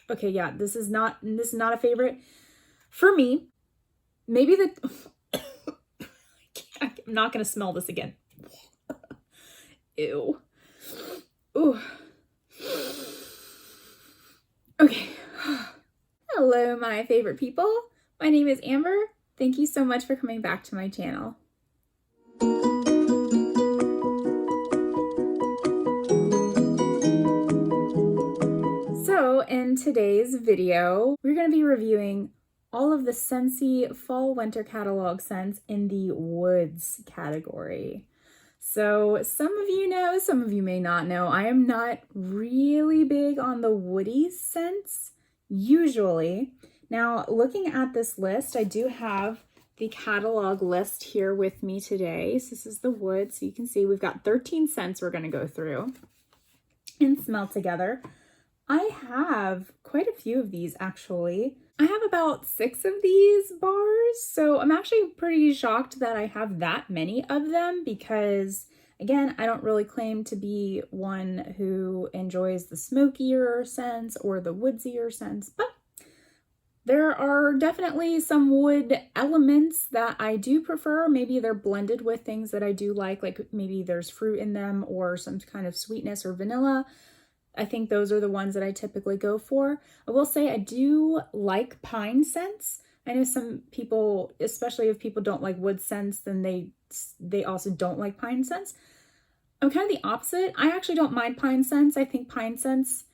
Okay, yeah, this is not a favorite for me. Maybe I'm not gonna smell this again. Ew. Ooh. Okay. Hello, my favorite people. My name is Amber. Thank you so much for coming back to my channel. So in today's video, we're going to be reviewing all of the Scentsy Fall Winter Catalog scents in the Woods category. So some of you know, some of you may not know, I am not really big on the woody scents, usually. Now, looking at this list, I do have the catalog list here with me today. So this is the wood, so you can see we've got 13 scents we're going to go through and smell together. I have quite a few of these, actually. I have about 6 of these bars, so I'm actually pretty shocked that I have that many of them because, again, I don't really claim to be one who enjoys the smokier scents or the woodsier scents, but there are definitely some wood elements that I do prefer. Maybe they're blended with things that I do like maybe there's fruit in them or some kind of sweetness or vanilla. I think those are the ones that I typically go for. I will say I do like pine scents. I know some people, especially if people don't like wood scents, then they also don't like pine scents. I'm kind of the opposite. I actually don't mind pine scents. I think pine scents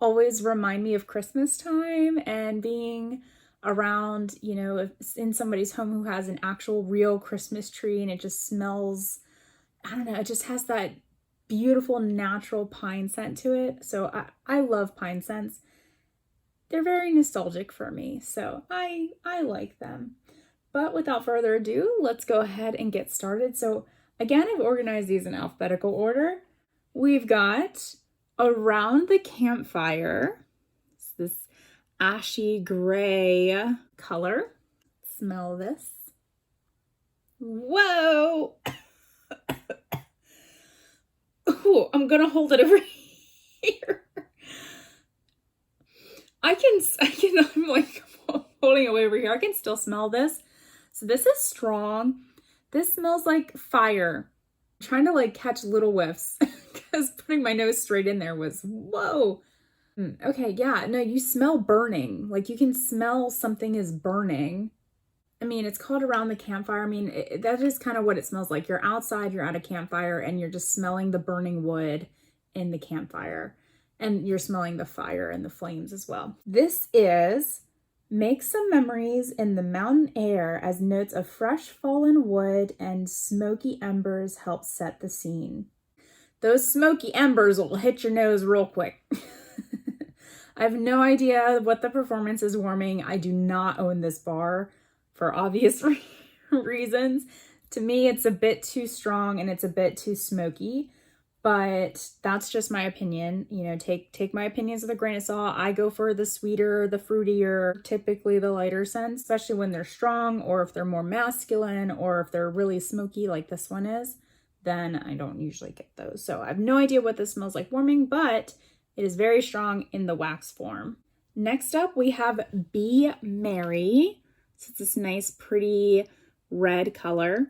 always remind me of Christmas time and being around, you know, in somebody's home who has an actual real Christmas tree and it just smells, I don't know, it just has that beautiful natural pine scent to it. So I love pine scents. They're very nostalgic for me, so I like them. But without further ado, let's go ahead and get started. So again, I've organized these in alphabetical order. We've got Around the Campfire. It's this ashy gray color. Smell this. Whoa! Ooh, I'm gonna hold it over here. I'm like holding it way over here. I can still smell this. So this is strong. This smells like fire. I'm trying to like catch little whiffs because putting my nose straight in there was, whoa. Okay, yeah, no, you smell burning. Like you can smell something is burning. I mean, it's called Around the Campfire. I mean, that is kind of what it smells like. You're outside, you're at a campfire, and you're just smelling the burning wood in the campfire. And you're smelling the fire and the flames as well. This is Make Some Memories in the Mountain Air as notes of fresh fallen wood and smoky embers help set the scene. Those smoky embers will hit your nose real quick. I have no idea what the performance is warming. I do not own this bar for obvious reasons. To me, it's a bit too strong and it's a bit too smoky, but that's just my opinion. You know, take my opinions with a grain of salt. I go for the sweeter, the fruitier, typically the lighter scents, especially when they're strong or if they're more masculine or if they're really smoky like this one is, then I don't usually get those. So I have no idea what this smells like warming, but it is very strong in the wax form. Next up, we have Be Merry. So it's this nice, pretty red color.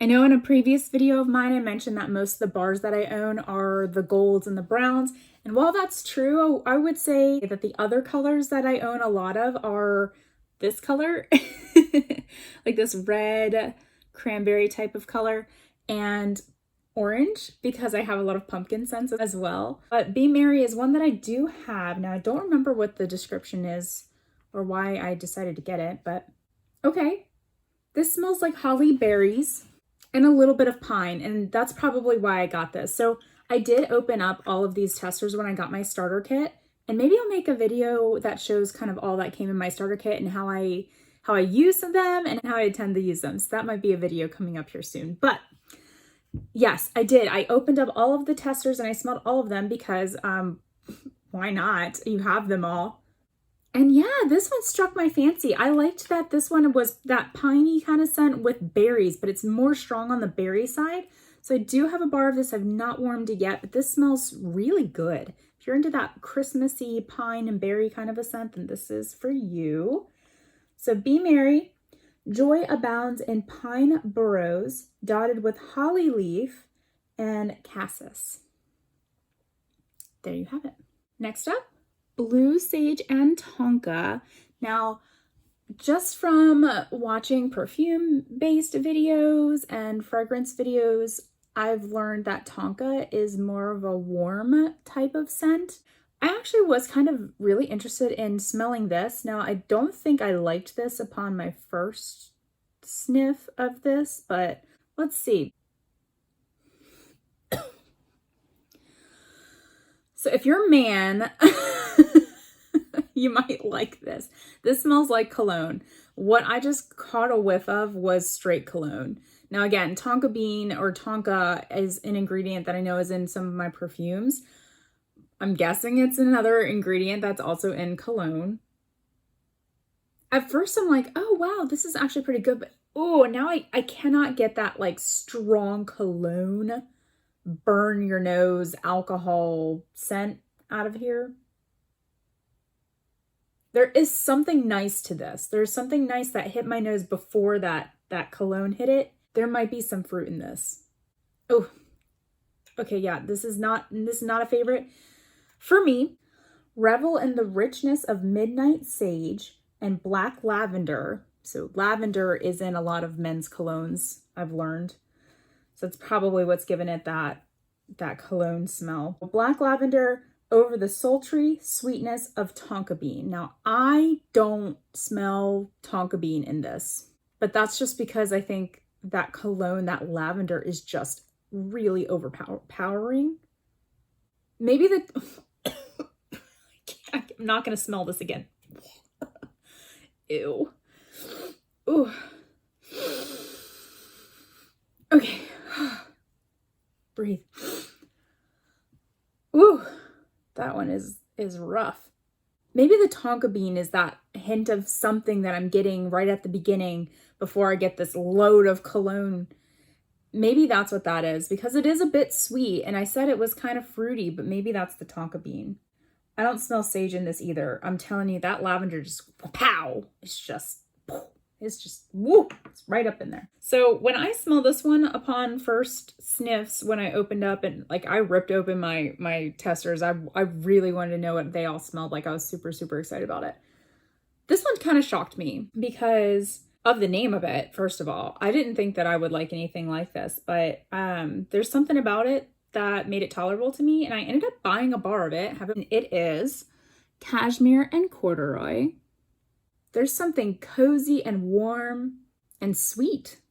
I know in a previous video of mine, I mentioned that most of the bars that I own are the golds and the browns. And while that's true, I would say that the other colors that I own a lot of are this color, like this red cranberry type of color, and orange, because I have a lot of pumpkin scents as well. But Be Merry is one that I do have. Now, I don't remember what the description is or why I decided to get it, but okay. This smells like holly berries and a little bit of pine, and that's probably why I got this. So I did open up all of these testers when I got my starter kit, and maybe I'll make a video that shows kind of all that came in my starter kit and how I use them and how I tend to use them. So that might be a video coming up here soon. But yes, I did. I opened up all of the testers and I smelled all of them because why not? You have them all. And yeah, this one struck my fancy. I liked that this one was that piney kind of scent with berries, but it's more strong on the berry side. So I do have a bar of this. I've not warmed it yet, but this smells really good. If you're into that Christmassy pine and berry kind of a scent, then this is for you. So Be Merry. Joy abounds in pine burrows, dotted with holly leaf and cassis. There you have it. Next up, Blue Sage and Tonka. Now, just from watching perfume-based videos and fragrance videos, I've learned that Tonka is more of a warm type of scent. I actually was kind of really interested in smelling this. Now, I don't think I liked this upon my first sniff of this, but let's see. So if you're a man, you might like this. This smells like cologne. What I just caught a whiff of was straight cologne. Now again, tonka bean or tonka is an ingredient that I know is in some of my perfumes. I'm guessing it's another ingredient that's also in cologne. At first I'm like, oh wow, this is actually pretty good. But oh, now I cannot get that like strong cologne, burn your nose alcohol scent out of here. There is something nice to this. There's something nice that hit my nose before that cologne hit it. There might be some fruit in this. Oh, okay, yeah, this is not a favorite. For me, revel in the richness of midnight sage and black lavender. So lavender is in a lot of men's colognes, I've learned. So it's probably what's given it that cologne smell. Black lavender over the sultry sweetness of tonka bean. Now, I don't smell tonka bean in this, but that's just because I think that cologne, that lavender is just really overpowering. Maybe I'm not going to smell this again. Ew. Ooh. Okay. Breathe. Ooh. That one is rough. Maybe the tonka bean is that hint of something that I'm getting right at the beginning before I get this load of cologne. Maybe that's what that is, because it is a bit sweet, and I said it was kind of fruity, but maybe that's the tonka bean. I don't smell sage in this either. I'm telling you, that lavender just pow. It's just woo. It's right up in there. So when I smell this one upon first sniffs, when I opened up and like I ripped open my testers, I really wanted to know what they all smelled like. I was super, super excited about it. This one kind of shocked me because of the name of it. First of all, I didn't think that I would like anything like this, but there's something about it that made it tolerable to me, and I ended up buying a bar of it. It is Cashmere and Corduroy. There's something cozy and warm and sweet.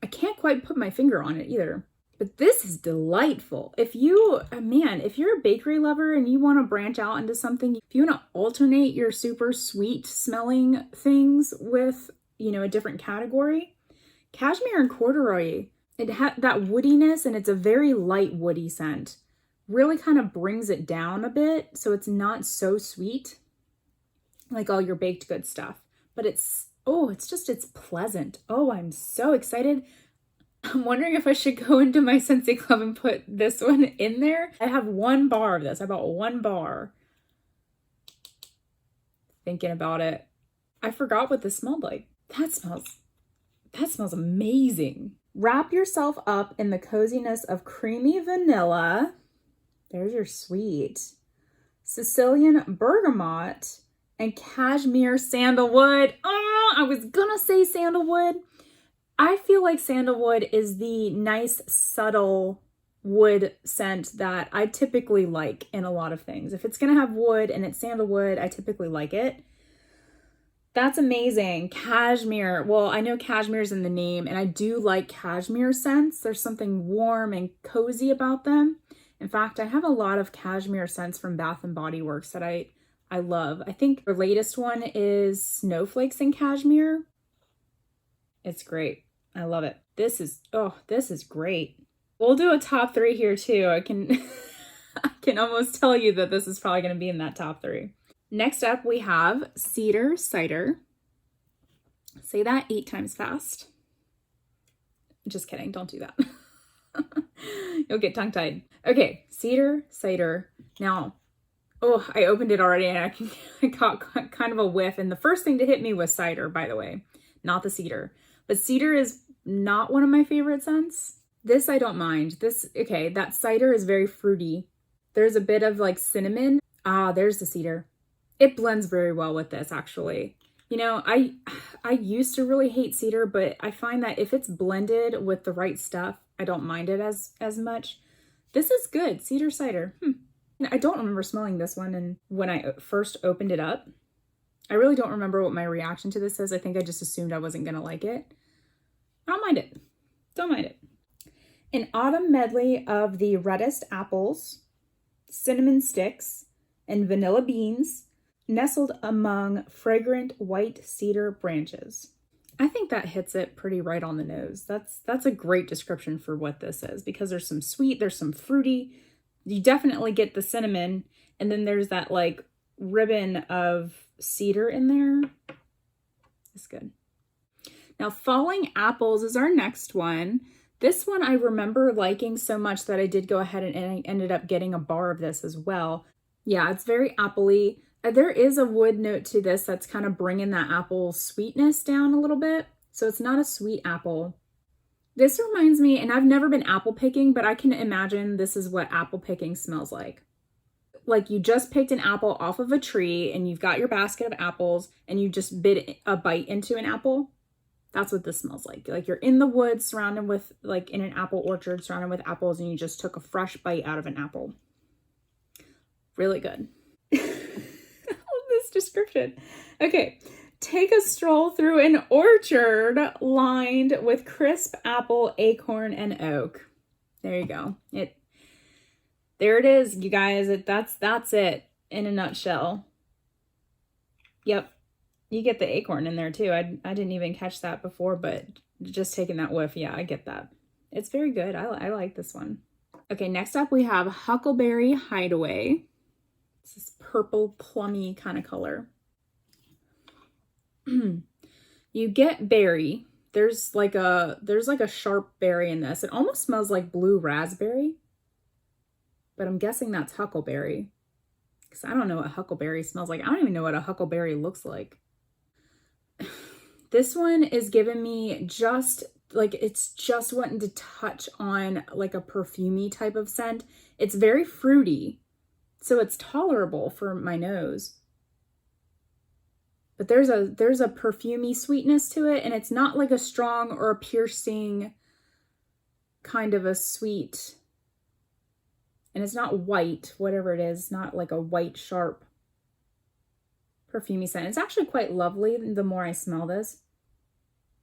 I can't quite put my finger on it either, but this is delightful. If you're a bakery lover and you want to branch out into something, if you want to alternate your super sweet smelling things with, a different category, Cashmere and Corduroy, it had that woodiness, and it's a very light woody scent. Really kind of brings it down a bit, so it's not so sweet like all your baked good stuff, but it's pleasant. Oh, I'm so excited. I'm wondering if I should go into my Scentsy Club and put this one in there. I have one bar of this. I bought one bar. Thinking about it, I forgot what this smelled like. That smells amazing. Wrap yourself up in the coziness of creamy vanilla. There's your sweet. Sicilian bergamot and cashmere sandalwood. Oh, I was gonna say sandalwood. I feel like sandalwood is the nice, subtle wood scent that I typically like in a lot of things. If it's gonna have wood and it's sandalwood, I typically like it. That's amazing. Cashmere. Well, I know cashmere's in the name, and I do like cashmere scents. There's something warm and cozy about them. In fact, I have a lot of cashmere scents from Bath & Body Works that I love. I think her latest one is Snowflakes and Cashmere. It's great. I love it. This is great. We'll do a top 3 here too. I can almost tell you that this is probably going to be in that top 3. Next up, we have Cedar Cider. Say that 8 times fast. Just kidding. Don't do that. You'll get tongue-tied. Okay, Cedar Cider. Now, Oh, I opened it already and I got kind of a whiff. And the first thing to hit me was cider, by the way, not the cedar. But cedar is not one of my favorite scents. This I don't mind. Okay, that cider is very fruity. There's a bit of like cinnamon. Ah, there's the cedar. It blends very well with this, actually. You know, I used to really hate cedar, but I find that if it's blended with the right stuff, I don't mind it as much. This is good. Cedar cider. I don't remember smelling this one, and when I first opened it up, I really don't remember what my reaction to this is. I think I just assumed I wasn't going to like it. I don't mind it. Don't mind it. An autumn medley of the reddest apples, cinnamon sticks, and vanilla beans, nestled among fragrant white cedar branches. I think that hits it pretty right on the nose. That's a great description for what this is, because there's some sweet, there's some fruity. You definitely get the cinnamon, and then there's that like ribbon of cedar in there. It's good. Now, Falling Apples is our next one. This one I remember liking so much that I did go ahead and I ended up getting a bar of this as well. Yeah, it's very appley. There is a wood note to this that's kind of bringing that apple sweetness down a little bit. So it's not a sweet apple. This reminds me, and I've never been apple picking, but I can imagine this is what apple picking smells like. Like you just picked an apple off of a tree and you've got your basket of apples and you just bit a bite into an apple. That's what this smells like. Like you're in the woods surrounded with, like in an apple orchard surrounded with apples, and you just took a fresh bite out of an apple. Really good. This description. Okay. Take a stroll through an orchard lined with crisp apple, acorn, and oak. There you go. There it is, you guys. That's it in a nutshell. Yep. You get the acorn in there too. I didn't even catch that before, but just taking that whiff, yeah, I get that. It's very good. I like this one. Okay, next up we have Huckleberry Hideaway. It's this purple plummy kind of color. You get berry. There's like a sharp berry in this. It almost smells like blue raspberry, but I'm guessing that's huckleberry, because I don't know what huckleberry smells like. I don't even know what a huckleberry looks like. This one is giving me just like, it's just wanting to touch on like a perfumey type of scent. It's very fruity, so it's tolerable for my nose. But there's a perfumey sweetness to it, and it's not like a strong or a piercing kind of a sweet. And it's not white, whatever it is, not like a white, sharp, perfumey scent. It's actually quite lovely the more I smell this.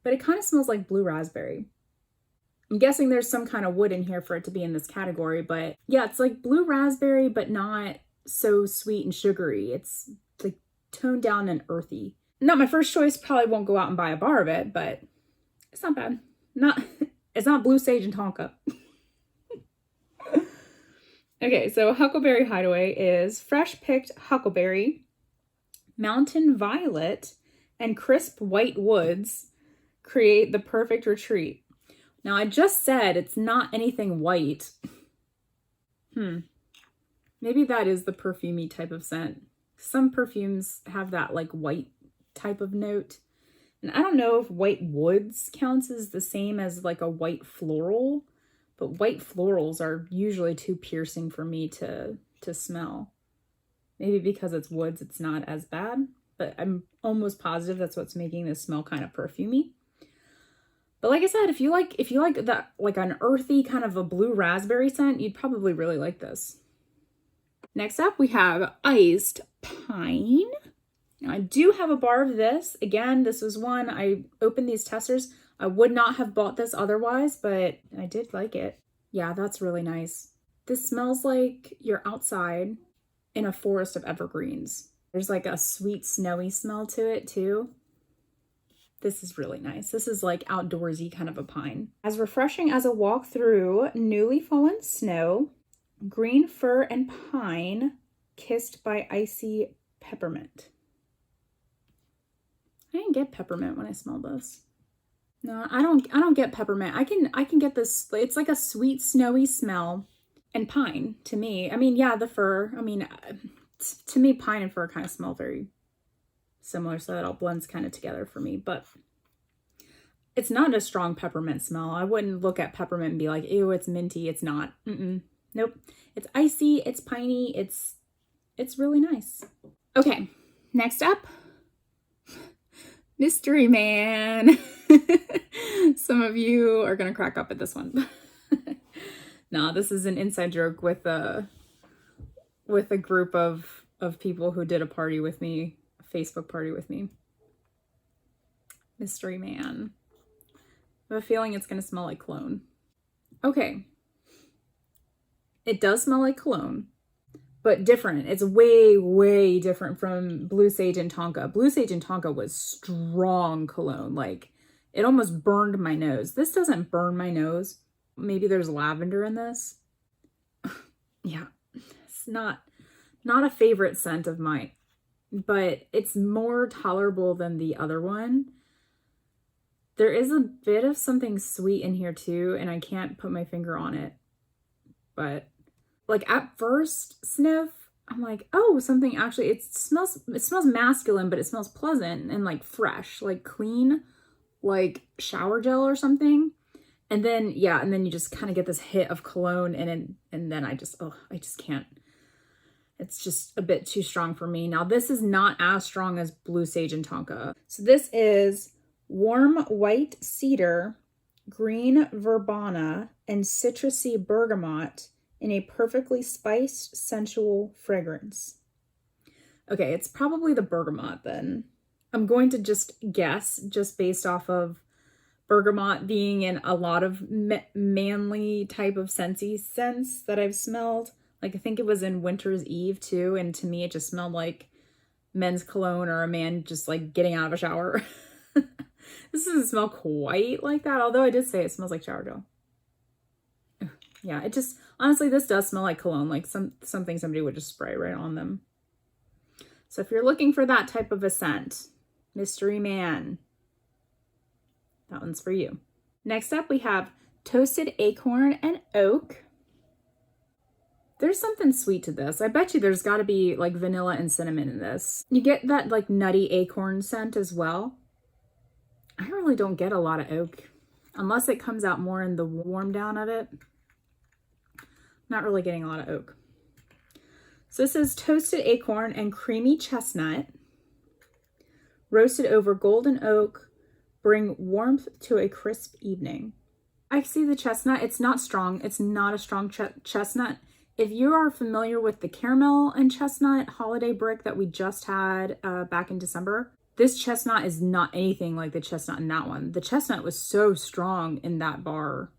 But it kind of smells like blue raspberry. I'm guessing there's some kind of wood in here for it to be in this category, but yeah, it's like blue raspberry, but not so sweet and sugary. It's like toned down and earthy. Not my first choice, probably won't go out and buy a bar of it, but it's not bad. It's not blue sage and Tonka. Okay, so Huckleberry Hideaway is fresh picked huckleberry, mountain violet, and crisp white woods create the perfect retreat. Now, I just said it's not anything white. Maybe that is the perfumey type of scent. Some perfumes have that like white type of note. And I don't know if white woods counts as the same as like a white floral, but white florals are usually too piercing for me to smell. Maybe because it's woods, it's not as bad, but I'm almost positive that's what's making this smell kind of perfumey. But like I said, if you like that, like an earthy kind of a blue raspberry scent, you'd probably really like this. Next up, we have Iced Pine. Now, I do have a bar of this. Again, this was one, I opened these testers. I would not have bought this otherwise, but I did like it. Yeah, that's really nice. This smells like you're outside in a forest of evergreens. There's like a sweet, snowy smell to it too. This is really nice. This is like outdoorsy kind of a pine. As refreshing as a walk through newly fallen snow, green fir and pine kissed by icy peppermint. I didn't get peppermint when I smelled this. No, I don't get peppermint. I can get this. It's like a sweet, snowy smell, and pine to me. I mean, yeah, the fir. I mean, To me, pine and fir kind of smell very similar, so that all blends kind of together for me. But it's not a strong peppermint smell. I wouldn't look at peppermint and be like, ew, it's minty. It's not. Nope. It's icy. It's piney. It's really nice. Okay, next up, Mystery Man. Some of you are gonna crack up at this one. No, this is an inside joke with a group of people who did a party with me, a Facebook party with me. Mystery Man. I have a feeling it's gonna smell like cologne. Okay. It does smell like cologne, but different. It's way, way different from Blue Sage and Tonka. Blue Sage and Tonka was strong cologne. Like, it almost burned my nose. This doesn't burn my nose. Maybe there's lavender in this. Yeah, it's not a favorite scent of mine, but it's more tolerable than the other one. There is a bit of something sweet in here too, and I can't put my finger on it. But like at first sniff, I'm like, oh, something actually, it smells masculine, but it smells pleasant and like fresh, like clean, like shower gel or something. And then, yeah, and then you just kind of get this hit of cologne, and then I just can't. It's just a bit too strong for me. Now, this is not as strong as Blue Sage and Tonka. So this is warm white cedar, green verbena, and citrusy bergamot in a perfectly spiced, sensual fragrance. Okay, it's probably the bergamot then. I'm going to just guess, just based off of bergamot being in a lot of manly type of Scentsy scents that I've smelled. Like, I think it was in Winter's Eve too, and to me it just smelled like men's cologne or a man just like getting out of a shower. This doesn't smell quite like that, although I did say it smells like shower gel. Yeah, it just, honestly, this does smell like cologne, like something somebody would just spray right on them. So if you're looking for that type of a scent, Mystery Man, that one's for you. Next up, we have Toasted Acorn and Oak. There's something sweet to this. I bet you there's got to be like vanilla and cinnamon in this. You get that like nutty acorn scent as well. I really don't get a lot of oak unless it comes out more in the warm down of it. Not really getting a lot of oak. So this is toasted acorn and creamy chestnut, roasted over golden oak, bring warmth to a crisp evening. I see the chestnut. It's not strong. It's not a strong chestnut. If you are familiar with the caramel and chestnut holiday brick that we just had back in December, this chestnut is not anything like the chestnut in that one. The chestnut was so strong in that bar.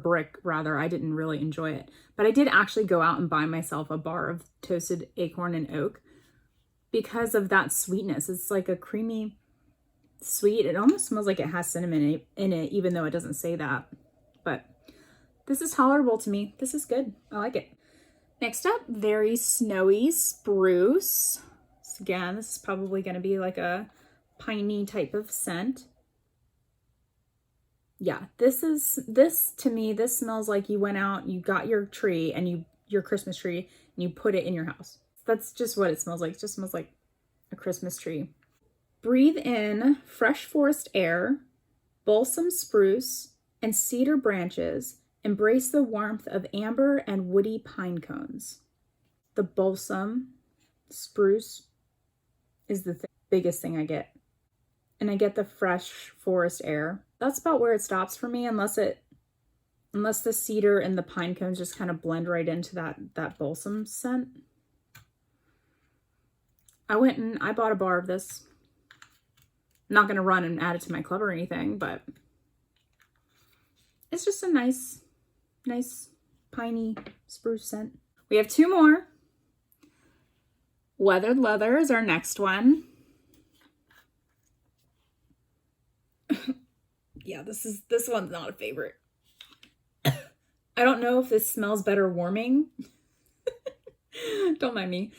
Brick rather, I didn't really enjoy it. But I did actually go out and buy myself a bar of toasted acorn and oak because of that sweetness. It's like a creamy sweet. It almost smells like it has cinnamon in it, even though it doesn't say that. But this is tolerable to me. This is good. I like it. Next up, very snowy spruce. So again, this is probably going to be like a piney type of scent. Yeah, this to me, this smells like you went out, you got your tree and your Christmas tree and you put it in your house. That's just what it smells like. It just smells like a Christmas tree. Breathe in fresh forest air, balsam spruce, and cedar branches. Embrace the warmth of amber and woody pine cones. The balsam spruce is the biggest thing I get. And I get the fresh forest air. That's about where it stops for me, unless the cedar and the pine cones just kind of blend right into that balsam scent. I went and I bought a bar of this. I'm not going to run and add it to my club or anything, but it's just a nice piney spruce scent. We have two more. Weathered Leather is our next one. Yeah, this one's not a favorite. I don't know if this smells better warming. Don't mind me.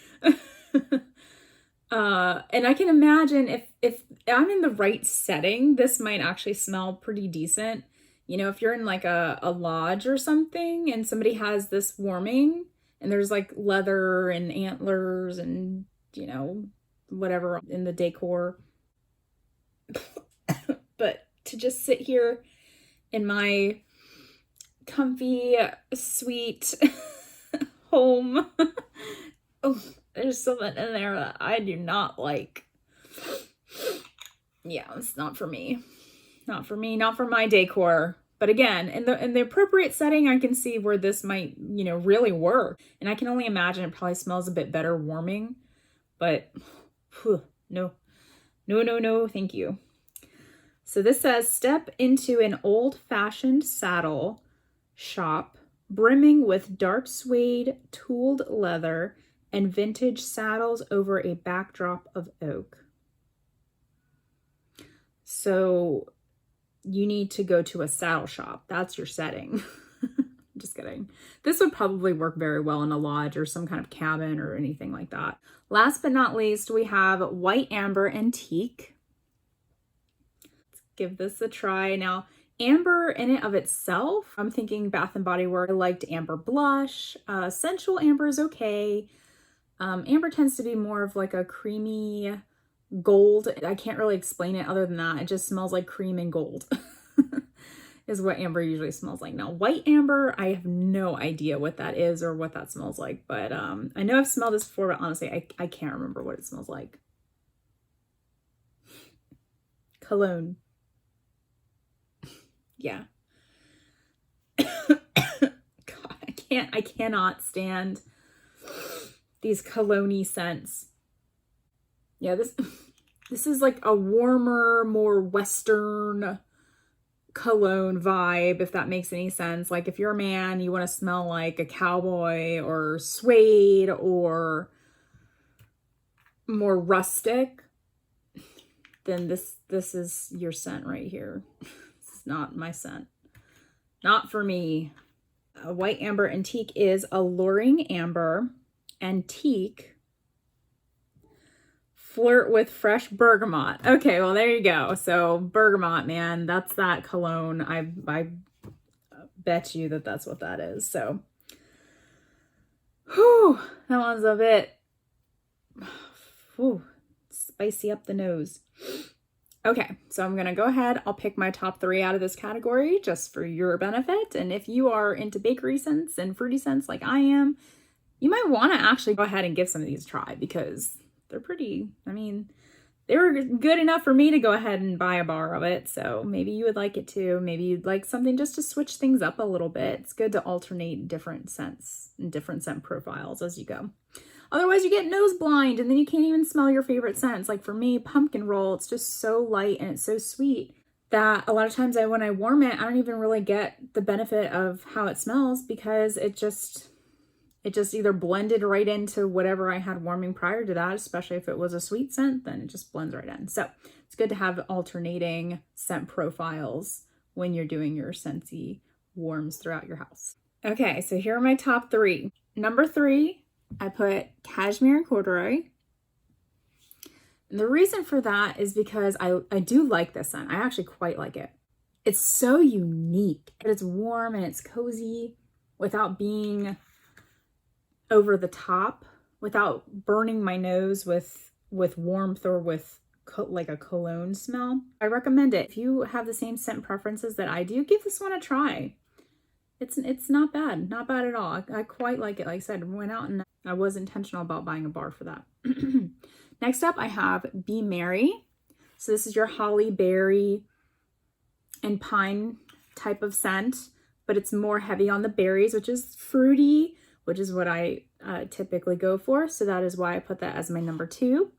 And I can imagine if I'm in the right setting, this might actually smell pretty decent. You know, if you're in like a lodge or something and somebody has this warming And there's like leather and antlers and, you know, whatever in the decor. But to just sit here in my comfy, sweet home, oh, there's something in there that I do not like. Yeah, it's not for me. Not for me, not for my decor. But again, in the appropriate setting, I can see where this might, you know, really work. And I can only imagine it probably smells a bit better warming. But whew, no, thank you. So this says, step into an old-fashioned saddle shop brimming with dark suede, tooled leather, and vintage saddles over a backdrop of oak. So you need to go to a saddle shop. That's your setting. Just kidding. This would probably work very well in a lodge or some kind of cabin or anything like that. Last but not least, we have white amber and teak. Let's give this a try. Now, amber in and of itself, I'm thinking Bath and Body Works. I liked amber blush. Sensual amber is okay. Amber tends to be more of like a creamy gold. I can't really explain it other than that. It just smells like cream and gold is what amber usually smells like. Now, white amber, I have no idea what that is or what that smells like, but I know I've smelled this before, but honestly, I can't remember what it smells like. Cologne. Yeah. God, I cannot stand these cologne-y scents. Yeah, this is like a warmer, more Western cologne vibe, if that makes any sense. Like if you're a man, you want to smell like a cowboy or suede or more rustic, then this is your scent right here. This is not my scent. Not for me. White amber and teak is alluring amber, and teak, flirt with fresh bergamot. Okay, well, there you go. So bergamot, man, that's that cologne. I bet you that that's what that is. So, whew, that one's a bit, whew, spicy up the nose. Okay, so I'm going to go ahead. I'll pick my top 3 out of this category just for your benefit. And if you are into bakery scents and fruity scents like I am, you might want to actually go ahead and give some of these a try because they're pretty, I mean, they were good enough for me to go ahead and buy a bar of it. So maybe you would like it too. Maybe you'd like something just to switch things up a little bit. It's good to alternate different scents and different scent profiles as you go. Otherwise you get nose blind and then you can't even smell your favorite scents. Like for me, pumpkin roll, it's just so light and it's so sweet that a lot of times when I warm it, I don't even really get the benefit of how it smells because it just either blended right into whatever I had warming prior to that, especially if it was a sweet scent, then it just blends right in. So it's good to have alternating scent profiles when you're doing your Scentsy warms throughout your house. Okay, so here are my top 3. Number 3, I put Cashmere and Corduroy. And the reason for that is because I do like this scent. I actually quite like it. It's so unique, but it's warm and it's cozy without being over the top, without burning my nose with warmth or with like a cologne smell. I recommend it. If you have the same scent preferences that I do, give this one a try. It's not bad. Not bad at all. I quite like it. Like I said, I went out and I was intentional about buying a bar for that. Next up, I have Be Merry. So this is your holly, berry, and pine type of scent, but it's more heavy on the berries, which is fruity, which is what I typically go for. So that is why I put that as my number 2.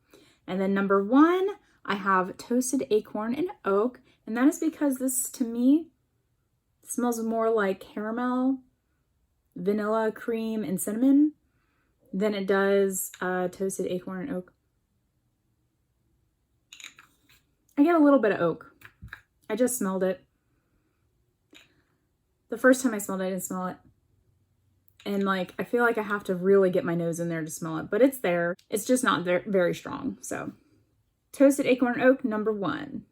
And then number 1, I have Toasted Acorn and Oak. And that is because this, to me, smells more like caramel, vanilla, cream, and cinnamon than it does Toasted Acorn and Oak. I get a little bit of oak. I just smelled it. The first time I smelled it, I didn't smell it. And like, I feel like I have to really get my nose in there to smell it, but it's there. It's just not very strong. So Toasted Acorn and Oak, number 1.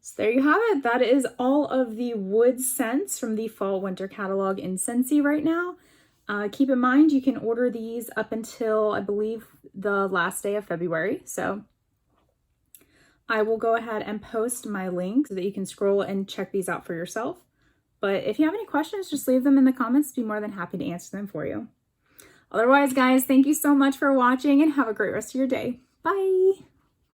So there you have it. That is all of the wood scents from the Fall Winter Catalog in Scentsy right now. Keep in mind, you can order these up until, I believe, the last day of February. So I will go ahead and post my link so that you can scroll and check these out for yourself. But if you have any questions, just leave them in the comments. I'd be more than happy to answer them for you. Otherwise, guys, thank you so much for watching and have a great rest of your day. Bye.